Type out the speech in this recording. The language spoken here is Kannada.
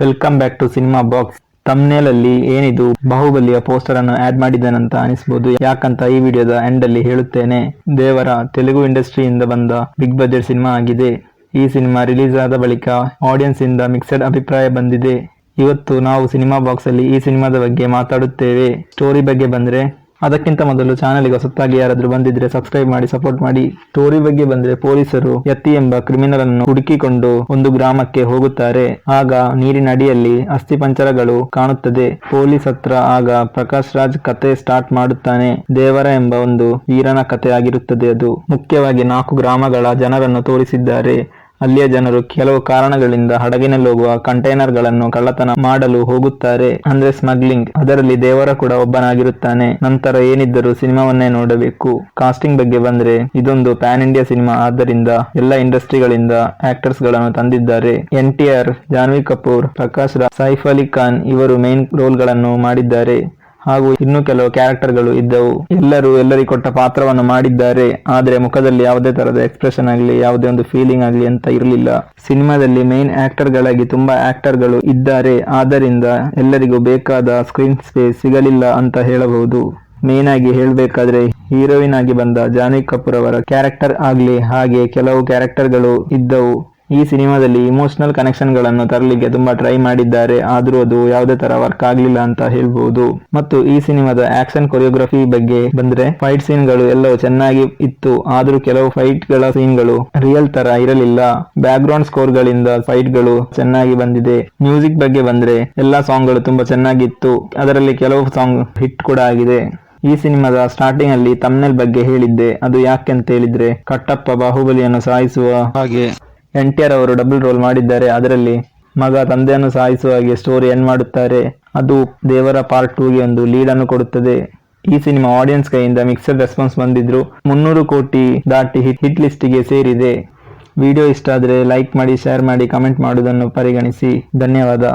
Welcome back to cinema box. Thumbnail ಅಲ್ಲಿ ಏನಿದು ಬಾಹುಬಲಿಯ ಪೋಸ್ಟರ್ ಅನ್ನು ಆಡ್ ಮಾಡಿದ್ದಾನಂತ ಅನಿಸಬಹುದು. ಯಾಕಂತ ಈ ವಿಡಿಯೋದ ಎಂಡ್ ಅಲ್ಲಿ ಹೇಳುತ್ತೇನೆ. ದೇವರ ತೆಲುಗು ಇಂಡಸ್ಟ್ರಿಯಿಂದ ಬಂದ ಬಿಗ್ ಬಜೆಟ್ ಸಿನಿಮಾ ಆಗಿದೆ. ಈ ಸಿನಿಮಾ ರಿಲೀಸ್ ಆದ ಬಳಿಕ ಆಡಿಯನ್ಸ್ ಇಂದ ಮಿಕ್ಸೆಡ್ ಅಭಿಪ್ರಾಯ ಬಂದಿದೆ. ಇವತ್ತು ನಾವು ಸಿನಿಮಾ ಬಾಕ್ಸ್ ಅಲ್ಲಿ ಈ ಸಿನಿಮಾದ ಬಗ್ಗೆ ಮಾತಾಡುತ್ತೇವೆ. ಸ್ಟೋರಿ ಬಗ್ಗೆ ಬಂದ್ರೆ, ಅದಕ್ಕಿಂತ ಮೊದಲು ಚಾನೆಲ್ಗೆ ಹೊಸತಾಗಿ ಯಾರಾದ್ರೂ ಬಂದಿದ್ರೆ ಸಬ್ಸ್ಕ್ರೈಬ್ ಮಾಡಿ ಸಪೋರ್ಟ್ ಮಾಡಿ. ಸ್ಟೋರಿ ಬಗ್ಗೆ ಬಂದ್ರೆ, ಪೊಲೀಸರು ಯತಿ ಎಂಬ ಕ್ರಿಮಿನಲ್ ಅನ್ನು ಹುಡುಕಿಕೊಂಡು ಒಂದು ಗ್ರಾಮಕ್ಕೆ ಹೋಗುತ್ತಾರೆ. ಆಗ ನೀರಿನ ಅಡಿಯಲ್ಲಿ ಅಸ್ಥಿಪಂಜರಗಳು ಕಾಣುತ್ತದೆ. ಪೊಲೀಸ್ ಹತ್ರ ಆಗ ಪ್ರಕಾಶ್ ರಾಜ್ ಕತೆ ಸ್ಟಾರ್ಟ್ ಮಾಡುತ್ತಾನೆ. ದೇವರ ಎಂಬ ಒಂದು ವೀರನ ಕತೆ ಆಗಿರುತ್ತದೆ. ಅದು ಮುಖ್ಯವಾಗಿ 4 ಗ್ರಾಮಗಳ ಜನರನ್ನು ತೋರಿಸಿದ್ದಾರೆ. ಅಲ್ಲಿಯ ಜನರು ಕೆಲವು ಕಾರಣಗಳಿಂದ ಹಡಗಿನಲ್ಲಿ ಹೋಗುವ ಕಂಟೈನರ್ ಗಳನ್ನು ಕಳ್ಳತನ ಮಾಡಲು ಹೋಗುತ್ತಾರೆ, ಅಂದ್ರೆ ಸ್ಮಗ್ಲಿಂಗ್. ಅದರಲ್ಲಿ ದೇವರ ಕೂಡ ಒಬ್ಬನಾಗಿರುತ್ತಾನೆ. ನಂತರ ಏನಿದ್ದರೂ ಸಿನಿಮಾವನ್ನೇ ನೋಡಬೇಕು. ಕಾಸ್ಟಿಂಗ್ ಬಗ್ಗೆ ಬಂದ್ರೆ, ಇದೊಂದು ಪ್ಯಾನ್ ಇಂಡಿಯಾ ಸಿನಿಮಾ ಆದ್ದರಿಂದ ಎಲ್ಲ ಇಂಡಸ್ಟ್ರಿಗಳಿಂದ ಆಕ್ಟರ್ಸ್ ಗಳನ್ನು ತಂದಿದ್ದಾರೆ. NTR, ಜಾನ್ವಿ ಕಪೂರ್, ಪ್ರಕಾಶ್ ರಾಜ್, ಸೈಫ್ ಅಲಿ ಖಾನ್ ಇವರು ಮೇನ್ ರೋಲ್ ಗಳನ್ನು ಮಾಡಿದ್ದಾರೆ. ಹಾಗೂ ಇನ್ನು ಕೆಲವು ಕ್ಯಾರೆಕ್ಟರ್ ಗಳು ಇದ್ದವು. ಎಲ್ಲರೂ ಎಲ್ಲರಿಗೆ ಕೊಟ್ಟ ಪಾತ್ರವನ್ನು ಮಾಡಿದ್ದಾರೆ. ಆದ್ರೆ ಮುಖದಲ್ಲಿ ಯಾವುದೇ ತರದ ಎಕ್ಸ್ಪ್ರೆಷನ್ ಆಗಲಿ, ಯಾವುದೇ ಒಂದು ಫೀಲಿಂಗ್ ಆಗಲಿ ಅಂತ ಇರಲಿಲ್ಲ. ಸಿನಿಮಾದಲ್ಲಿ ಮೇನ್ ಆಕ್ಟರ್ ಗಳಾಗಿ ತುಂಬಾ ಆಕ್ಟರ್ ಗಳು ಇದ್ದಾರೆ. ಆದ್ದರಿಂದ ಎಲ್ಲರಿಗೂ ಬೇಕಾದ ಸ್ಕ್ರೀನ್ ಸ್ಪೇಸ್ ಸಿಗಲಿಲ್ಲ ಅಂತ ಹೇಳಬಹುದು. ಮೇನ್ ಆಗಿ ಹೇಳ್ಬೇಕಾದ್ರೆ, ಹೀರೋಯಿನ್ ಆಗಿ ಬಂದ ಜಾನ್ವಿ ಕಪೂರ್ ಅವರ ಕ್ಯಾರೆಕ್ಟರ್ ಆಗ್ಲಿ, ಹಾಗೆ ಕೆಲವು ಕ್ಯಾರೆಕ್ಟರ್ ಗಳು ಇದ್ದವು. ಈ ಸಿನಿಮಾದಲ್ಲಿ ಇಮೋಷನಲ್ ಕನೆಕ್ಷನ್ ಗಳನ್ನು ತರಲಿಕ್ಕೆ ತುಂಬಾ ಟ್ರೈ ಮಾಡಿದ್ದಾರೆ. ಆದ್ರೂ ಅದು ಯಾವುದೇ ತರ ವರ್ಕ್ ಆಗ್ಲಿಲ್ಲ ಅಂತ ಹೇಳ್ಬಹುದು. ಮತ್ತು ಈ ಸಿನಿಮಾದ ಆಕ್ಷನ್ ಕೊರಿಯೋಗ್ರಫಿ ಬಗ್ಗೆ ಬಂದ್ರೆ, ಫೈಟ್ ಸೀನ್ ಗಳು ಎಲ್ಲವೂ ಚೆನ್ನಾಗಿ ಇತ್ತು. ಆದ್ರೂ ಕೆಲವು ಫೈಟ್ ಗಳ ಸೀನ್ ಗಳು ರಿಯಲ್ ತರ ಇರಲಿಲ್ಲ. ಬ್ಯಾಕ್ ಗ್ರೌಂಡ್ ಸ್ಕೋರ್ ಗಳಿಂದ ಫೈಟ್ ಗಳು ಚೆನ್ನಾಗಿ ಬಂದಿದೆ. ಮ್ಯೂಸಿಕ್ ಬಗ್ಗೆ ಬಂದ್ರೆ, ಎಲ್ಲಾ ಸಾಂಗ್ ಗಳು ತುಂಬಾ ಚೆನ್ನಾಗಿತ್ತು. ಅದರಲ್ಲಿ ಕೆಲವು ಸಾಂಗ್ ಹಿಟ್ ಕೂಡ ಆಗಿದೆ. ಈ ಸಿನಿಮಾದ ಸ್ಟಾರ್ಟಿಂಗ್ ಅಲ್ಲಿ ಥಂಬ್ನೇಲ್ ಬಗ್ಗೆ ಹೇಳಿದ್ದೆ. ಅದು ಯಾಕೆಂತ ಹೇಳಿದ್ರೆ, ಕಟ್ಟಪ್ಪ ಬಾಹುಬಲಿಯನ್ನು ಸಾಯಿಸುವ ಹಾಗೆ NTR ಅವರು ಡಬಲ್ ರೋಲ್ ಮಾಡಿದ್ದಾರೆ. ಅದರಲ್ಲಿ ಮಗ ತಂದೆಯನ್ನು ಸಾಯಿಸುವ ಹಾಗೆ ಸ್ಟೋರಿ ಎಂಡ್ ಮಾಡುತ್ತಾರೆ. ಅದು ದೇವರ ಪಾರ್ಟ್ 2ಗೆ ಒಂದು ಲೀಡ್ ಅನ್ನು ಕೊಡುತ್ತದೆ. ಈ ಸಿನಿಮಾ ಆಡಿಯನ್ಸ್ ಕೈಯಿಂದ ಮಿಕ್ಸಡ್ ರೆಸ್ಪಾನ್ಸ್ ಬಂದಿದ್ರು. 300 ಕೋಟಿ ದಾಟಿ ಹಿಟ್ ಲಿಸ್ಟಿಗೆ ಸೇರಿದೆ. ವಿಡಿಯೋ ಇಷ್ಟ ಆದ್ರೆ ಲೈಕ್ ಮಾಡಿ, ಶೇರ್ ಮಾಡಿ, ಕಮೆಂಟ್ ಮಾಡುವುದನ್ನು ಪರಿಗಣಿಸಿ. ಧನ್ಯವಾದ.